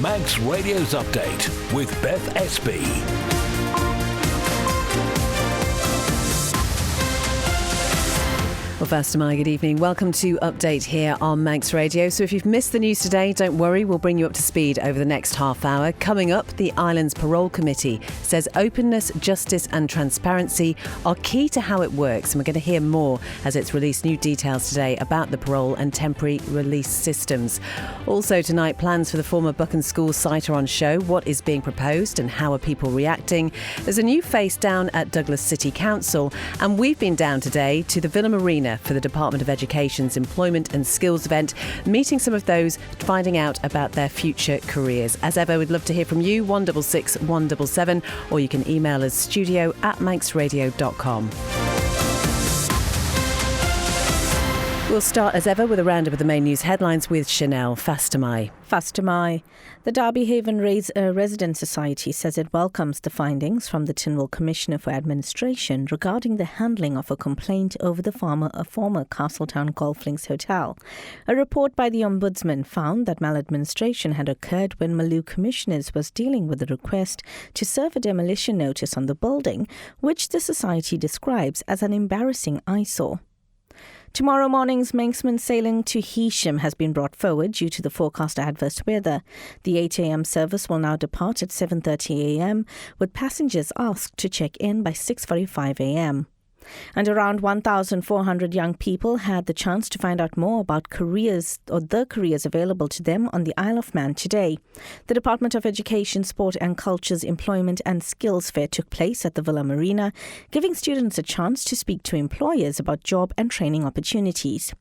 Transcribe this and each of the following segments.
Manx Radio's Update with Beth Espey. Well, first of all, good evening. Welcome to Update here on Manx Radio. So if you've missed the news today, don't worry, we'll bring you up to speed over the next half hour. Coming up, the island's parole committee says openness, justice and transparency are key to how it works. And we're going to hear more as it's released new details today about the parole and temporary release systems. Also tonight, plans for the former Buchan School site are on show. What is being proposed and how are people reacting? There's a new face down at Douglas City Council. And we've been down today to the Villa Marina for the Department of Education's Employment and Skills event, meeting some of those, finding out about their future careers. As ever, we'd love to hear from you, 166 177, or you can email us studio@manxradio.com. We'll start as ever with a roundup of the main news headlines with Chanel Fastamai. The Derby Haven Residents Society says it welcomes the findings from the Tynwald Commissioner for Administration regarding the handling of a complaint over the former Castletown Golf Links Hotel. A report by the Ombudsman found that maladministration had occurred when Malu Commissioners was dealing with the request to serve a demolition notice on the building, which the society describes as an embarrassing eyesore. Tomorrow morning's Manxman sailing to Heysham has been brought forward due to the forecast adverse weather. The 8 a.m. service will now depart at 7:30 a.m, with passengers asked to check in by 6:45 a.m. And around 1,400 young people had the chance to find out more about careers or the careers available to them on the Isle of Man today. The Department of Education, Sport and Culture's Employment and Skills Fair took place at the Villa Marina, giving students a chance to speak to employers about job and training opportunities.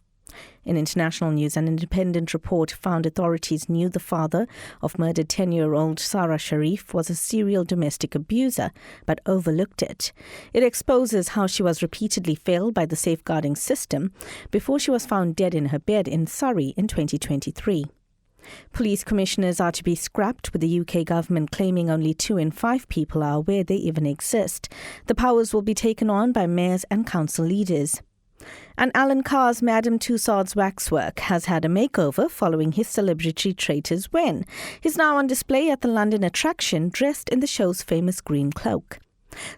In international news, an independent report found authorities knew the father of murdered 10-year-old Sarah Sharif was a serial domestic abuser, but overlooked it. It exposes how she was repeatedly failed by the safeguarding system before she was found dead in her bed in Surrey in 2023. Police commissioners are to be scrapped, with the UK government claiming only 2 in 5 people are aware they even exist. The powers will be taken on by mayors and council leaders. And Alan Carr's Madame Tussauds waxwork has had a makeover following his celebrity traitor's win. He's now on display at the London attraction, dressed in the show's famous green cloak.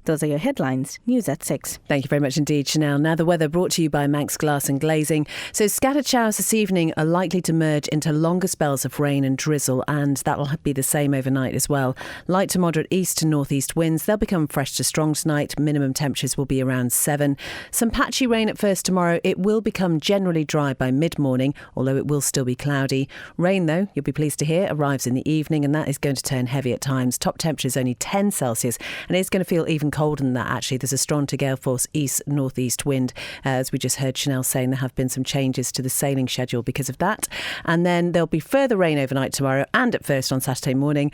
Those are your headlines. News at 6. Thank you very much indeed, Chanel. Now the weather brought to you by Manx Glass and Glazing. So scattered showers this evening are likely to merge into longer spells of rain and drizzle, and that'll be the same overnight as well. Light to moderate east to northeast winds. They'll become fresh to strong tonight. Minimum temperatures will be around 7. Some patchy rain at first tomorrow. It will become generally dry by mid-morning, although it will still be cloudy. Rain, though, you'll be pleased to hear, arrives in the evening, and that is going to turn heavy at times. Top temperature is only 10 Celsius, and it's going to feel even colder than that, actually. There's a strong to gale force east-northeast wind. As we just heard Chanel saying, there have been some changes to the sailing schedule because of that. And then there'll be further rain overnight tomorrow and at first on Saturday morning.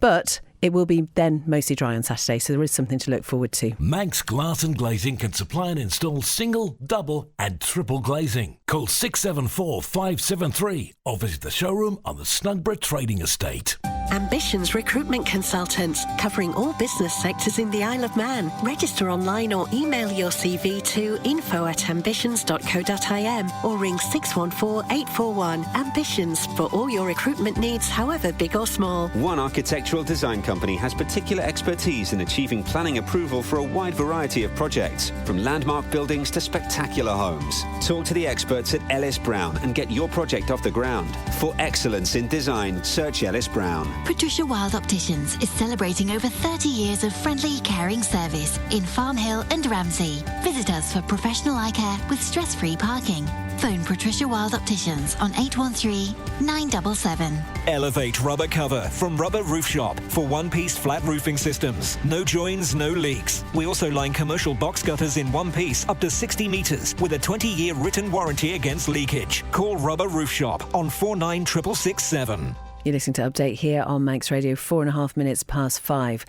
But it will be then mostly dry on Saturday, so there is something to look forward to. Manx Glass and Glazing can supply and install single, double and triple glazing. Call 674 573 or visit the showroom on the Snugborough Trading Estate. Ambitions Recruitment Consultants, covering all business sectors in the Isle of Man. Register online or email your CV to info@ambitions.co.im or ring 614 841. Ambitions, for all your recruitment needs, however big or small. One architectural design company has particular expertise in achieving planning approval for a wide variety of projects, from landmark buildings to spectacular homes. Talk to the experts at Ellis Brown and get your project off the ground. For excellence in design, search Ellis Brown. Patricia Wild Opticians is celebrating over 30 years of friendly, caring service in Farm Hill and Ramsey. Visit us for professional eye care with stress-free parking. Phone Patricia Wild Opticians on 813 977. Elevate Rubber Cover from Rubber Roof Shop for one-piece flat roofing systems. No joins, no leaks. We also line commercial box gutters in one piece up to 60 metres with a 20-year written warranty against leakage. Call Rubber Roof Shop on 49667. You're listening to Update here on Manx Radio, 4.5 minutes past 5.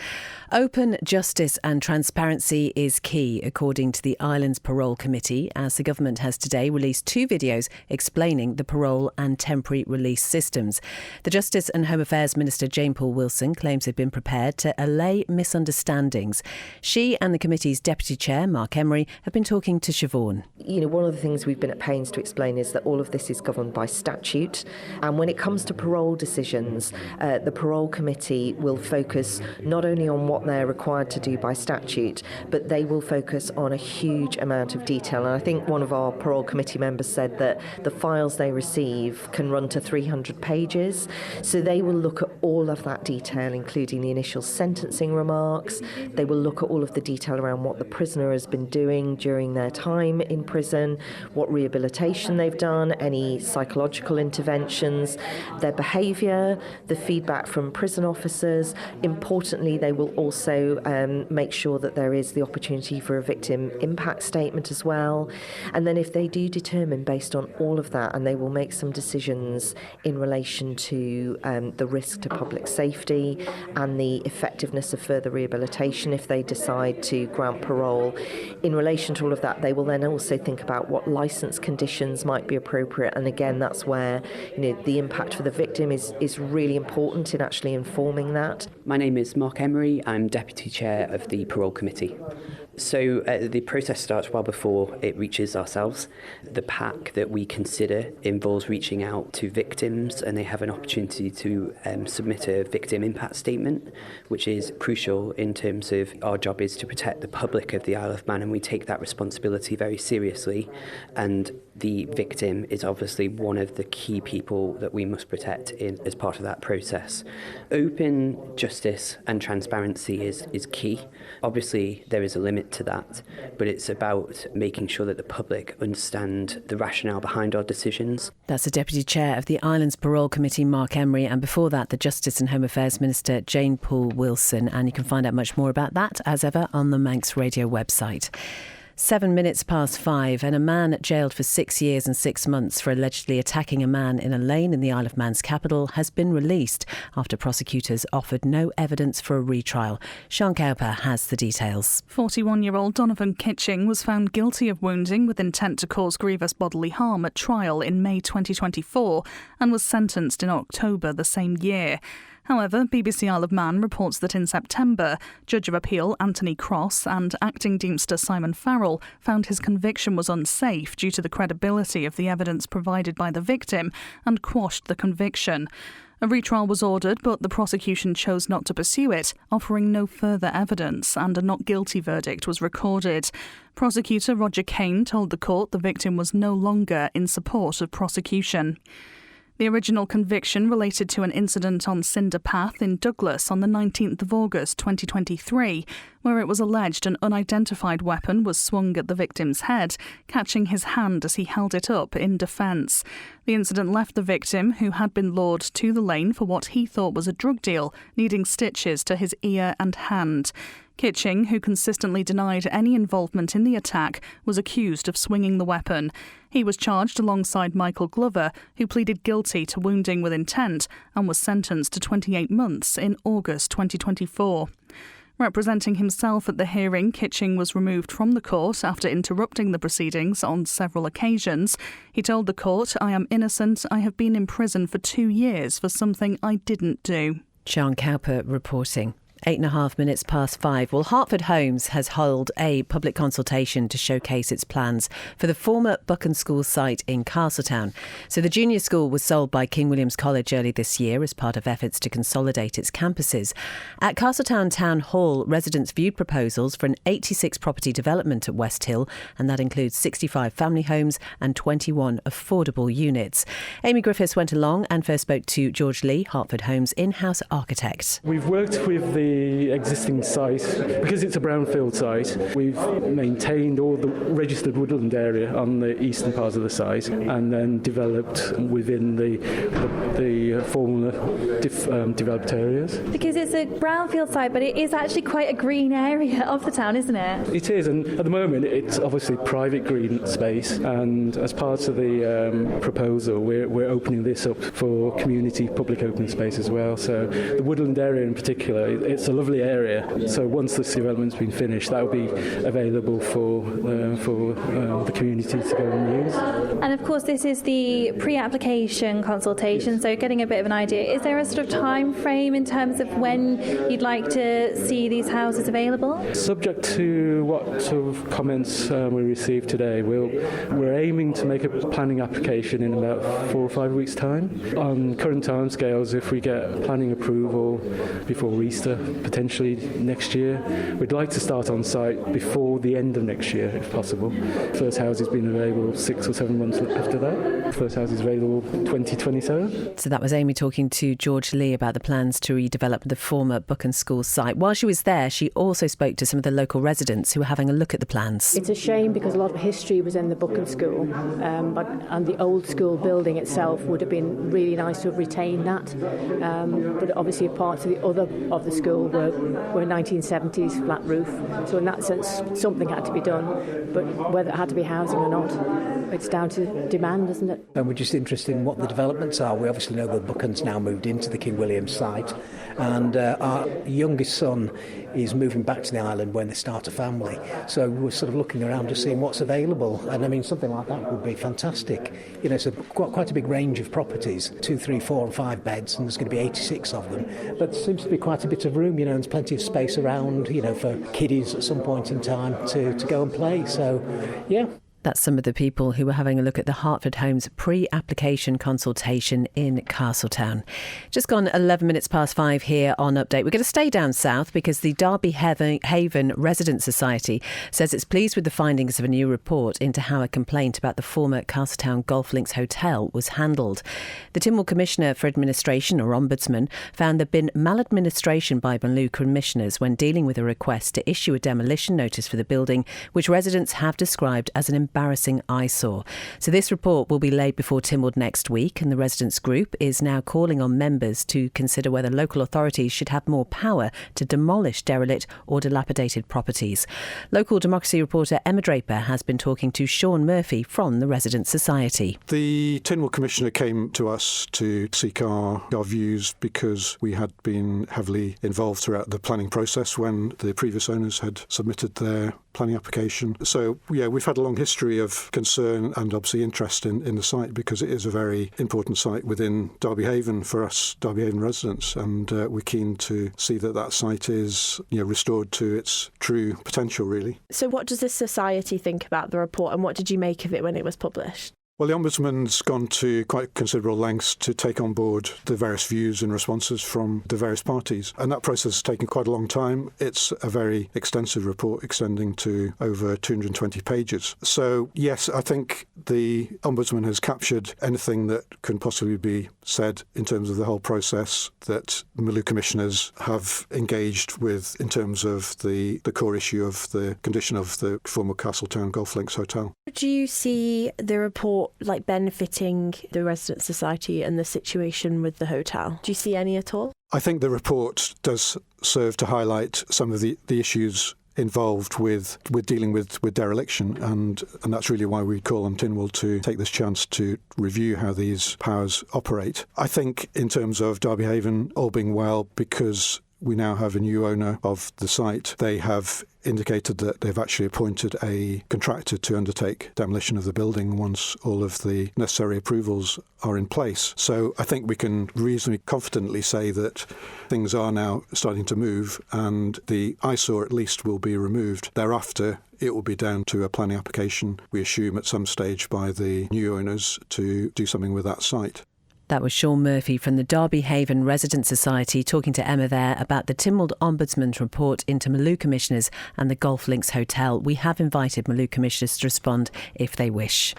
Open justice and transparency is key, according to the island's parole committee, as the government has today released 2 videos explaining the parole and temporary release systems. The Justice and Home Affairs Minister Jane Poole-Wilson claims they've been prepared to allay misunderstandings. She and the committee's deputy chair, Mark Emery, have been talking to Siobhan. One of the things we've been at pains to explain is that all of this is governed by statute, and when it comes to parole decisions, the parole committee will focus not only on what they're required to do by statute, but they will focus on a huge amount of detail. And I think one of our parole committee members said that the files they receive can run to 300 pages. So they will look at all of that detail, including the initial sentencing remarks. They will look at all of the detail around what the prisoner has been doing during their time in prison, what rehabilitation they've done, any psychological interventions, their behaviour, the feedback from prison officers. Importantly, they will also make sure that there is the opportunity for a victim impact statement as well. And then if they do determine based on all of that, and they will make some decisions in relation to the risk to public safety and the effectiveness of further rehabilitation if they decide to grant parole. In relation to all of that, they will then also think about what licence conditions might be appropriate. And again, that's where the impact for the victim is really important in actually informing that. My name is Mark Emery. I'm Deputy Chair of the Parole Committee. So the process starts well before it reaches ourselves. The pack that we consider involves reaching out to victims, and they have an opportunity to submit a victim impact statement, which is crucial in terms of our job is to protect the public of the Isle of Man, and we take that responsibility very seriously. And the victim is obviously one of the key people that we must protect as part of that process. Open justice and transparency is key. Obviously, there is a limit to that, but it's about making sure that the public understand the rationale behind our decisions. That's the Deputy Chair of the Islands Parole Committee, Mark Emery, and before that, the Justice and Home Affairs Minister, Jane Poole-Wilson. And you can find out much more about that, as ever, on the Manx Radio website. 7 minutes past 5, and a man jailed for 6 years and 6 months for allegedly attacking a man in a lane in the Isle of Man's capital has been released after prosecutors offered no evidence for a retrial. Sean Cowper has the details. 41-year-old Donovan Kitching was found guilty of wounding with intent to cause grievous bodily harm at trial in May 2024 and was sentenced in October the same year. However, BBC Isle of Man reports that in September, Judge of Appeal Anthony Cross and Acting Deemster Simon Farrell found his conviction was unsafe due to the credibility of the evidence provided by the victim and quashed the conviction. A retrial was ordered, but the prosecution chose not to pursue it, offering no further evidence, and a not guilty verdict was recorded. Prosecutor Roger Kane told the court the victim was no longer in support of prosecution. The original conviction related to an incident on Cinder Path in Douglas on the 19th of August 2023, where it was alleged an unidentified weapon was swung at the victim's head, catching his hand as he held it up in defence. The incident left the victim, who had been lured to the lane for what he thought was a drug deal, needing stitches to his ear and hand. Kitching, who consistently denied any involvement in the attack, was accused of swinging the weapon. He was charged alongside Michael Glover, who pleaded guilty to wounding with intent and was sentenced to 28 months in August 2024. Representing himself at the hearing, Kitching was removed from the court after interrupting the proceedings on several occasions. He told the court, "I am innocent. I have been in prison for 2 years for something I didn't do." Sean Cowper reporting. 8.5 minutes past 5. Well, Hertford Homes has held a public consultation to showcase its plans for the former Buchan School site in Castletown. So the junior school was sold by King William's College early this year as part of efforts to consolidate its campuses. At Castletown Town Hall, residents viewed proposals for an 86 property development at West Hill, and that includes 65 family homes and 21 affordable units. Amy Griffiths went along and first spoke to George Lee, Hertford Homes in-house architect. We've worked with the existing site because it's a brownfield site. We've maintained all the registered woodland area on the eastern part of the site and then developed within the former developed areas. Because it's a brownfield site, but it is actually quite a green area of the town, isn't it? It is, and at the moment it's obviously private green space, and as part of the proposal we're opening this up for community public open space as well. So the woodland area in particular, it's a lovely area, so once this development's been finished, that will be available for the community to go and use. And of course this is the pre-application consultation, so getting a bit of an idea, is there a sort of time frame in terms of when you'd like to see these houses available? Subject to what sort of comments we received today, we're aiming to make a planning application in about 4 or 5 weeks' time. On current timescales, if we get planning approval before Easter, potentially next year, we'd like to start on site before the end of next year, if possible. First house has been available 6 or 7 months after that. First house is available 2027. So that was Amy talking to George Lee about the plans to redevelop the former Buchan School site. While she was there, she also spoke to some of the local residents who were having a look at the plans. It's a shame because a lot of history was in the Buchan School, and the old school building itself would have been really nice to have retained that. But obviously parts of the other of the school were 1970s flat roof. So in that sense, something had to be done. But whether it had to be housing or not, it's down to demand, isn't it? And we're just interested in what the developments are. We obviously know that Buchan's now moved into the King William site, and our youngest son is moving back to the island when they start a family. So we're sort of looking around to seeing what's available. And I mean, something like that would be fantastic. You know, it's quite a big range of properties, 2, 3, 4 and 5 beds, and there's going to be 86 of them. But there seems to be quite a bit of room, you know, and there's plenty of space around, you know, for kiddies at some point in time to go and play. So, yeah. That's some of the people who were having a look at the Hertford Homes pre-application consultation in Castletown. Just gone 11 minutes past 5 here on Update. We're going to stay down south because the Derby Haven Residents Society says it's pleased with the findings of a new report into how a complaint about the former Castletown Golf Links Hotel was handled. The Tynwald Commissioner for Administration, or Ombudsman, found there'd been maladministration by Maloux commissioners when dealing with a request to issue a demolition notice for the building, which residents have described as an embarrassing eyesore. So this report will be laid before Tynwald next week, and the residents group is now calling on members to consider whether local authorities should have more power to demolish derelict or dilapidated properties. Local democracy reporter Emma Draper has been talking to Sean Murphy from the Residents Society. The Tynwald Commissioner came to us to seek our views because we had been heavily involved throughout the planning process when the previous owners had submitted their planning application. So, yeah, we've had a long history of concern and obviously interest in the site because it is a very important site within Derby Haven for us Derby Haven residents, and we're keen to see that site is, you know, restored to its true potential, really. So what does the Society think about the report, and what did you make of it when it was published? Well, the Ombudsman's gone to quite considerable lengths to take on board the various views and responses from the various parties. And that process has taken quite a long time. It's a very extensive report extending to over 220 pages. So, yes, I think the Ombudsman has captured anything that can possibly be said in terms of the whole process that Maloux commissioners have engaged with in terms of the core issue of the condition of the former Castletown Golf Links Hotel. Do you see the report like benefiting the Residents Society and the situation with the hotel? Do you see any at all? I think the report does serve to highlight some of the issues involved with dealing with dereliction, and that's really why we call on Tynwald to take this chance to review how these powers operate. I think in terms of Derby Haven, all being well, because we now have a new owner of the site, they have indicated that they've actually appointed a contractor to undertake demolition of the building once all of the necessary approvals are in place. So I think we can reasonably confidently say that things are now starting to move, and the eyesore at least will be removed. Thereafter, it will be down to a planning application, we assume at some stage by the new owners, to do something with that site. That was Sean Murphy from the Derby Haven Residents Society talking to Emma there about the Tynwald Ombudsman's report into Maloux commissioners and the Golf Links Hotel. We have invited Maloux commissioners to respond if they wish.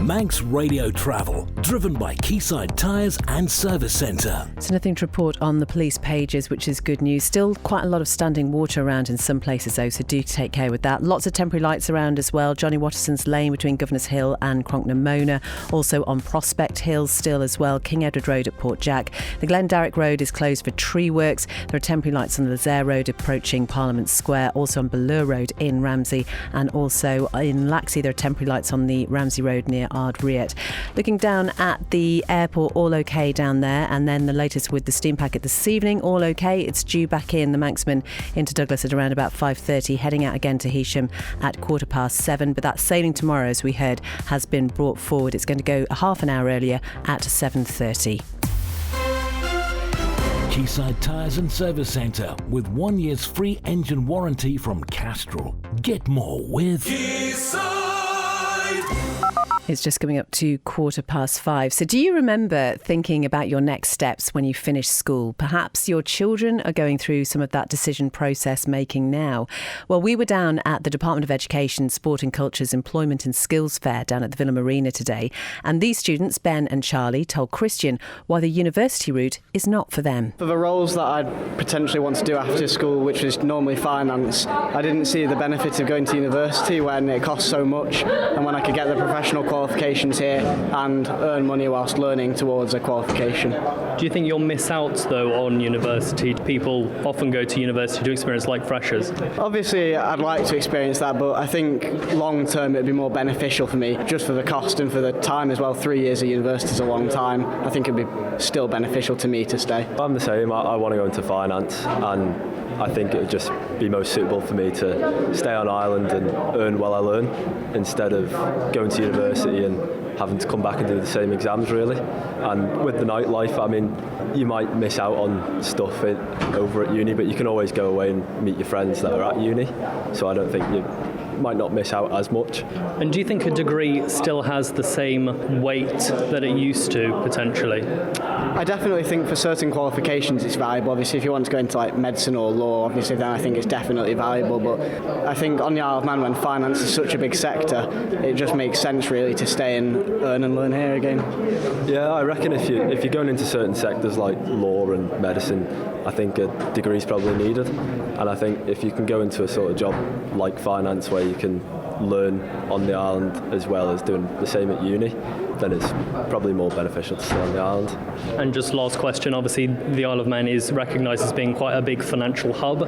Manx Radio Travel, driven by Quayside Tyres and Service Centre. So nothing to report on the police pages, which is good news. Still quite a lot of standing water around in some places though, so do take care with that. Lots of temporary lights around as well. Johnny Watterson's Lane between Governors Hill and Cronknamona. Also on Prospect Hill still as well. King Edward Road at Port Jack. The Glendarrick Road is closed for tree works. There are temporary lights on the Lazaire Road approaching Parliament Square. Also on Ballure Road in Ramsey, and also in Laxey there are temporary lights on the Ramsey Road near Ardreatt. Looking down at the airport, all okay down there. And then the latest with the steam packet this evening, all okay. It's due back in the Manxman into Douglas at around about 5:30, heading out again to Heysham at 7:15. But that sailing tomorrow, as we heard, has been brought forward. It's going to go a half an hour earlier at 7:30. Quayside Tyres and Service Centre with 1 year's free engine warranty from Castrol. Get more with Quayside. It's just coming up to 5:15. So do you remember thinking about your next steps when you finish school? Perhaps your children are going through some of that decision process making now. Well, we were down at the Department of Education, Sport and Culture's Employment and Skills Fair down at the Villa Marina today. And these students, Ben and Charlie, told Christian why the university route is not for them. For the roles that I'd potentially want to do after school, which is normally finance, I didn't see the benefit of going to university when it costs so much and when I could get the professional qualifications here and earn money whilst learning towards a qualification. Do you think you'll miss out though on university? People often go to university to experience like freshers. Obviously I'd like to experience that, but I think long term it'd be more beneficial for me just for the cost and for the time as well. 3 years at university is a long time. I think it'd be still beneficial to me to stay. I'm the same. I want to go into finance, and I think it would just be most suitable for me to stay on Ireland and earn while I learn instead of going to university and having to come back and do the same exams really. And with the nightlife, I mean, you might miss out on stuff over at uni, but you can always go away and meet your friends that are at uni, so I don't think you might not miss out as much. And do you think a degree still has the same weight that it used to potentially? I definitely think for certain qualifications it's valuable. Obviously if you want to go into like medicine or law, obviously then I think it's definitely valuable, but I think on the Isle of Man when finance is such a big sector, it just makes sense really to stay and earn and learn here again. Yeah, I reckon if you're going into certain sectors like law and medicine, I think a degree is probably needed, and I think if you can go into a sort of job like finance where you can learn on the island as well as doing the same at uni, then it's probably more beneficial to stay on the island. And just last question, obviously the Isle of Man is recognised as being quite a big financial hub.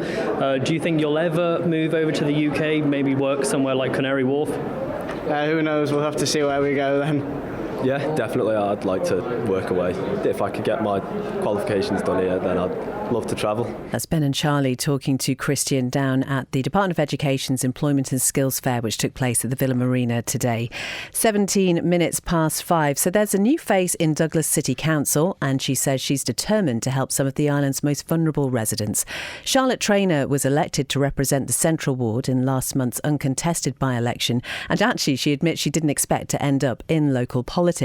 Do you think you'll ever move over to the UK, maybe work somewhere like Canary Wharf? Who knows, we'll have to see where we go then. Yeah, definitely I'd like to work away. If I could get my qualifications done here, then I'd love to travel. That's Ben and Charlie talking to Christian down at the Department of Education's Employment and Skills Fair, which took place at the Villa Marina today. 5:17. So there's a new face in Douglas City Council, and she says she's determined to help some of the island's most vulnerable residents. Charlotte Traynor was elected to represent the Central Ward in last month's uncontested by-election, and actually she admits she didn't expect to end up in local politics.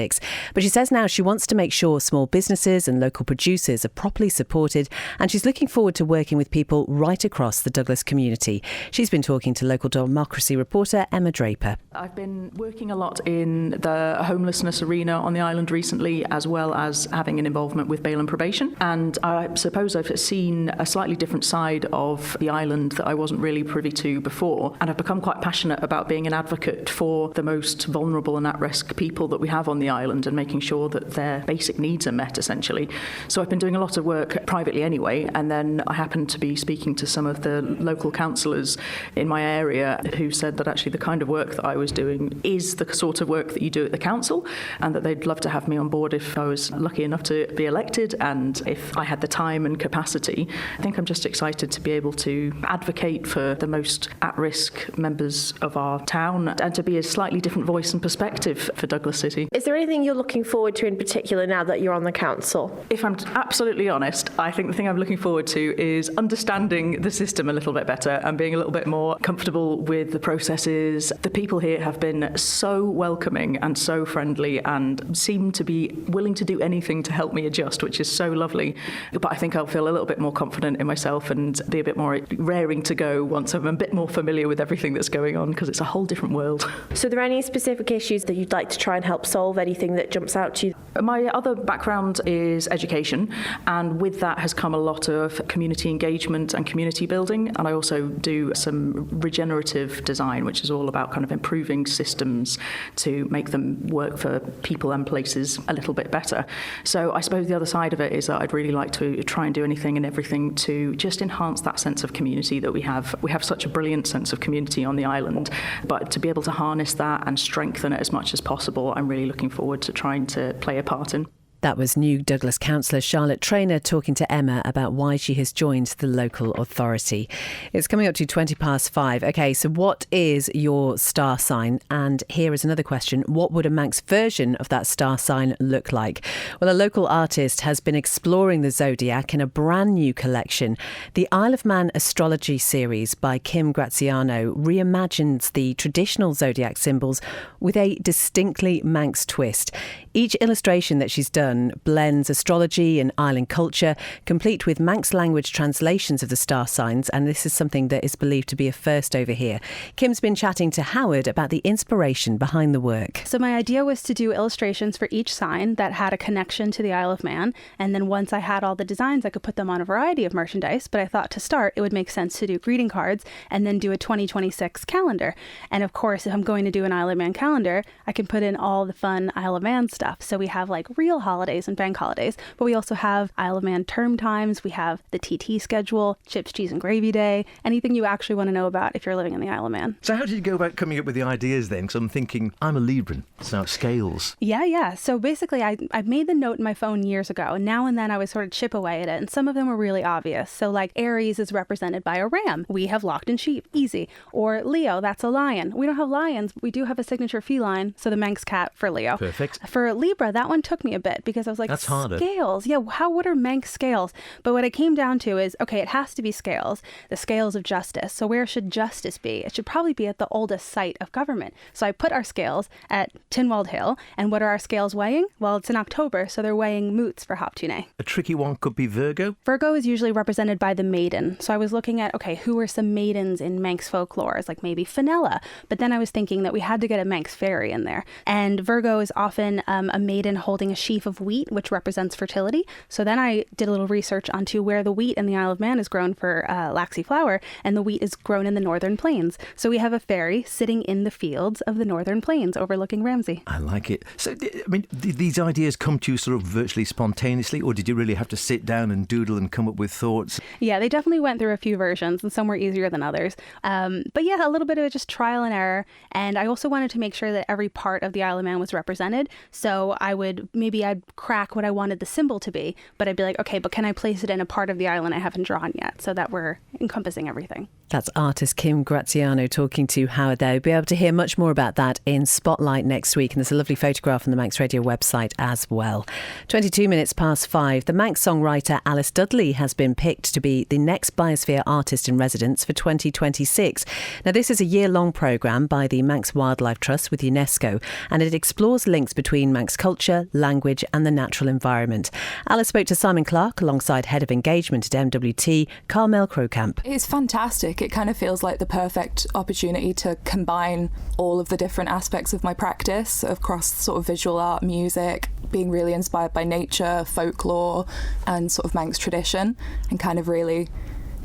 But she says now she wants to make sure small businesses and local producers are properly supported, and she's looking forward to working with people right across the Douglas community. She's been talking to local democracy reporter Emma Draper. I've been working a lot in the homelessness arena on the island recently, as well as having an involvement with bail and probation. And I suppose I've seen a slightly different side of the island that I wasn't really privy to before. And I've become quite passionate about being an advocate for the most vulnerable and at-risk people that we have on the island and making sure that their basic needs are met, essentially. So I've been doing a lot of work privately anyway, and then I happened to be speaking to some of the local councillors in my area who said that actually the kind of work that I was doing is the sort of work that you do at the council, and that they'd love to have me on board if I was lucky enough to be elected and if I had the time and capacity. I think I'm just excited to be able to advocate for the most at-risk members of our town and to be a slightly different voice and perspective for Douglas City. Is there anything you're looking forward to in particular now that you're on the council? If I'm absolutely honest, I think the thing I'm looking forward to is understanding the system a little bit better and being a little bit more comfortable with the processes. The people here have been so welcoming and so friendly and seem to be willing to do anything to help me adjust, which is so lovely. But I think I'll feel a little bit more confident in myself and be a bit more raring to go once I'm a bit more familiar with everything that's going on, because it's a whole different world. So are there any specific issues that you'd like to try and help solve? Anything that jumps out to you? My other background is education, and with that has come a lot of community engagement and community building, and I also do some regenerative design, which is all about kind of improving systems to make them work for people and places a little bit better. So I suppose the other side of it is that I'd really like to try and do anything and everything to just enhance that sense of community that we have. We have such a brilliant sense of community on the island, but to be able to harness that and strengthen it as much as possible, I'm really looking forward to trying to play a part in. That was New Douglas councillor Charlotte Traynor talking to Emma about why she has joined the local authority. It's coming up to 5:20. OK, so what is your star sign? And here is another question. What would a Manx version of that star sign look like? Well, a local artist has been exploring the zodiac in a brand new collection. The Isle of Man astrology series by Kim Graziano reimagines the traditional zodiac symbols with a distinctly Manx twist. Each illustration that she's done blends astrology and island culture, complete with Manx language translations of the star signs, and this is something that is believed to be a first over here. Kim's been chatting to Howard about the inspiration behind the work. So my idea was to do illustrations for each sign that had a connection to the Isle of Man, and then once I had all the designs, I could put them on a variety of merchandise, but I thought to start it would make sense to do greeting cards and then do a 2026 calendar. And of course, if I'm going to do an Isle of Man calendar, I can put in all the fun Isle of Man stuff. So we have like real holidays and bank holidays, but we also have Isle of Man term times, we have the TT schedule, chips, cheese and gravy day, anything you actually want to know about if you're living in the Isle of Man. So how did you go about coming up with the ideas then? Because I'm thinking, I'm a Libran, so scales. Yeah. So basically I made the note in my phone years ago, and now and then I would sort of chip away at it, and some of them were really obvious. So like Aries is represented by a ram. We have locked in sheep, easy. Or Leo, that's a lion. We don't have lions, but we do have a signature feline, so the Manx cat for Leo. Perfect. For Libra, that one took me a bit because I was like, that's harder. Scales. Yeah, what are Manx scales? But what it came down to is, okay, it has to be scales, the scales of justice. So where should justice be? It should probably be at the oldest site of government. So I put our scales at Tynwald Hill. And what are our scales weighing? Well, it's in October, so they're weighing moots for Hoptune. A tricky one could be Virgo. Virgo is usually represented by the maiden. So I was looking at, okay, who are some maidens in Manx folklore? It's like maybe Fenella. But then I was thinking that we had to get a Manx fairy in there. And Virgo is often a maiden holding a sheaf of wheat, which represents fertility. So then I did a little research onto where the wheat in the Isle of Man is grown for laxi flower, and the wheat is grown in the Northern Plains. So we have a fairy sitting in the fields of the Northern Plains overlooking Ramsey. I like it. So, I mean, these ideas come to you sort of virtually spontaneously, or did you really have to sit down and doodle and come up with thoughts? Yeah, they definitely went through a few versions, and some were easier than others. But yeah, a little bit of just trial and error. And I also wanted to make sure that every part of the Isle of Man was represented. So I'd crack what I wanted the symbol to be, but I'd be like, okay, but can I place it in a part of the island I haven't drawn yet, so that we're encompassing everything. That's artist Kim Graziano talking to Howard there. You'll be able to hear much more about that in Spotlight next week, and there's a lovely photograph on the Manx Radio website as well. 5:22. The Manx songwriter Alice Dudley has been picked to be the next Biosphere Artist in Residence for 2026. Now, this is a year-long programme by the Manx Wildlife Trust with UNESCO, and it explores links between Manx culture, language and the natural environment. Alice spoke to Simon Clark alongside Head of Engagement at MWT, Carmel Crowcamp. It's fantastic. It kind of feels like the perfect opportunity to combine all of the different aspects of my practice across sort of visual art, music, being really inspired by nature, folklore and sort of Manx tradition, and kind of really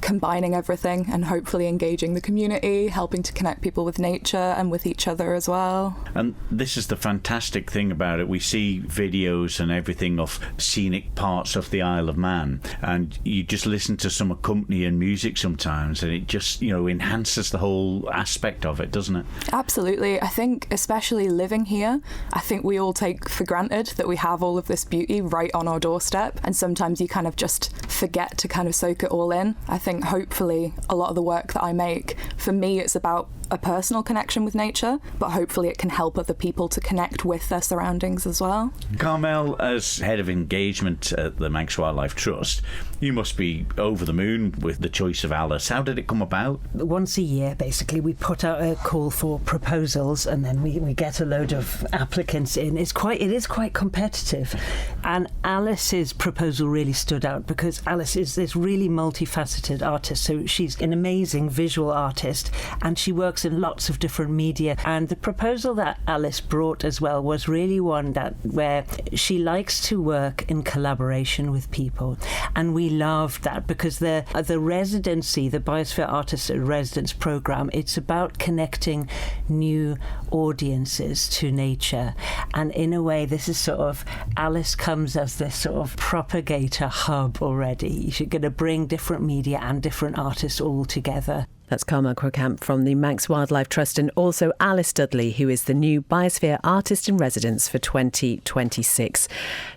combining everything and hopefully engaging the community, helping to connect people with nature and with each other as well. And this is the fantastic thing about it. We see videos and everything of scenic parts of the Isle of Man, and you just listen to some accompanying music sometimes, and it just, enhances the whole aspect of it, doesn't it? Absolutely. I think especially living here, I think we all take for granted that we have all of this beauty right on our doorstep, and sometimes you kind of just forget to kind of soak it all in. I think hopefully a lot of the work that I make, for me, it's about a personal connection with nature, but hopefully it can help other people to connect with their surroundings as well. Carmel, as head of engagement at the Manx Wildlife Trust, you must be over the moon with the choice of Alice. How did it come about? Once a year, basically, we put out a call for proposals, and then we get a load of applicants in. It is quite competitive, and Alice's proposal really stood out because Alice is this really multifaceted artist. So she's an amazing visual artist, and she works in lots of different media. And the proposal that Alice brought as well was really one where she likes to work in collaboration with people, and we loved that because the residency, the Biosphere Artist Residence Programme, it's about connecting new audiences to nature. And in a way, this is sort of, Alice comes as this sort of propagator hub already. She's going to bring different media and different artists all together. That's Carmel Crocamp from the Manx Wildlife Trust, and also Alice Dudley, who is the new Biosphere Artist in Residence for 2026.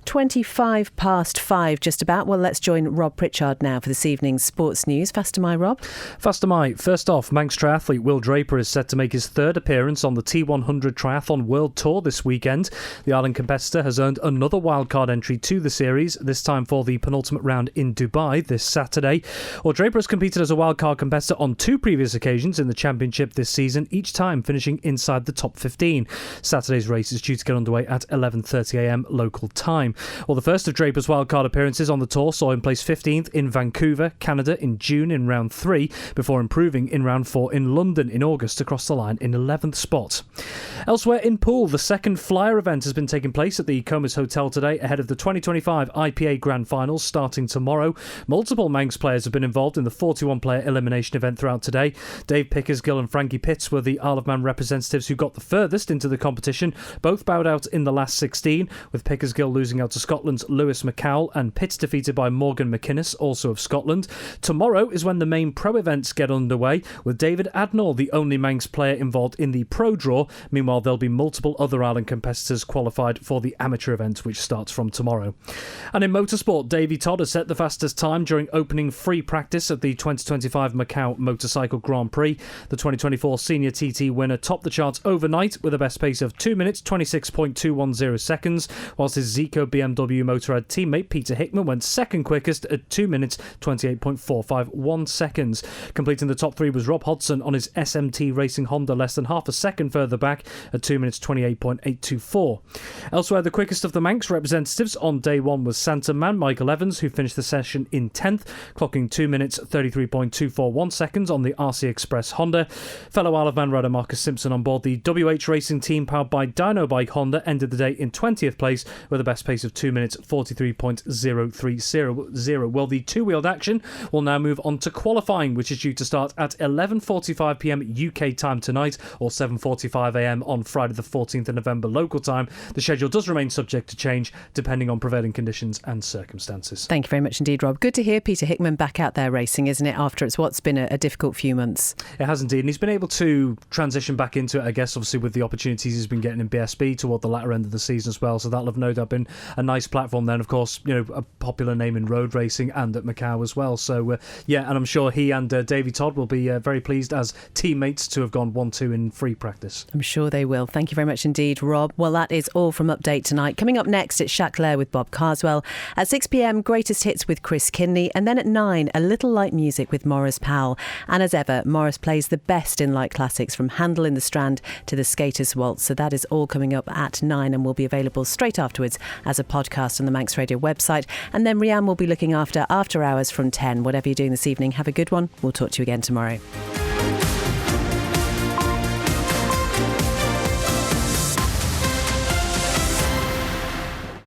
5:25 just about. Well, let's join Rob Pritchard now for this evening's sports news. Faster my Rob. Faster my. First off, Manx triathlete Will Draper is set to make his third appearance on the T100 Triathlon World Tour this weekend. The Ireland competitor has earned another wildcard entry to the series, this time for the penultimate round in Dubai this Saturday. Well, Draper has competed as a wildcard competitor on two previous occasions in the championship this season, each time finishing inside the top 15. Saturday's race is due to get underway at 11:30am local time. Well, the first of Draper's wildcard appearances on the tour saw him place 15th in Vancouver, Canada in June in round 3, before improving in round 4 in London in August to cross the line in 11th spot. Elsewhere in Poole, the second Flyer event has been taking place at the Comas Hotel today ahead of the 2025 IPA Grand Finals starting tomorrow. Multiple Manx players have been involved in the 41-player elimination event throughout today. Dave Pickersgill and Frankie Pitts were the Isle of Man representatives who got the furthest into the competition. Both bowed out in the last 16, with Pickersgill losing out to Scotland's Lewis McCowell and Pitts defeated by Morgan McInnes, also of Scotland. Tomorrow is when the main pro events get underway, with David Adnor the only Manx player involved in the pro draw. Meanwhile, there'll be multiple other Ireland competitors qualified for the amateur event, which starts from tomorrow. And in motorsport, Davy Todd has set the fastest time during opening free practice at the 2025 Macau Motorcycle Grand Prix. The 2024 Senior TT winner topped the charts overnight with a best pace of 2 minutes 26.210 seconds, whilst his Zico BMW Motorrad teammate Peter Hickman went second quickest at 2 minutes 28.451 seconds. Completing the top three was Rob Hodson on his SMT Racing Honda, less than half a second further back at 2 minutes 28.824. Elsewhere, the quickest of the Manx representatives on day one was Santa Man Michael Evans, who finished the session in 10th, clocking 2 minutes 33.241 seconds on the RC Express Honda. Fellow Isle of Man rider Marcus Simpson on board the WH Racing team powered by Dino Bike Honda ended the day in 20th place with a best pace of 2 minutes 43.030. Well, the two-wheeled action will now move on to qualifying, which is due to start at 11:45pm UK time tonight, or 7:45am on Friday the 14th of November local time. The schedule does remain subject to change depending on prevailing conditions and circumstances. Thank you very much indeed, Rob. Good to hear Peter Hickman back out there racing, isn't it, after what's been a difficult few months. It has indeed, and he's been able to transition back into it, I guess, obviously with the opportunities he's been getting in BSB toward the latter end of the season as well, so that'll have no doubt been a nice platform then. Of course, you know, a popular name in road racing and at Macau as well, so yeah, and I'm sure he and Davy Todd will be very pleased as teammates to have gone 1-2 in free practice. I'm sure they will. Thank you very much indeed, Rob. Well, that is all from Update tonight. Coming up next, it's Shaclair with Bob Carswell. At 6pm, Greatest Hits with Chris Kinley, and then at 9, A Little Light Music with Morris Powell. And as ever, Morris plays the best in light classics, from Handel in the Strand to the Skater's Waltz. So that is all coming up at 9 and will be available straight afterwards as a podcast on the Manx Radio website. And then Rianne will be looking after Hours from 10. Whatever you're doing this evening, have a good one. We'll talk to you again tomorrow.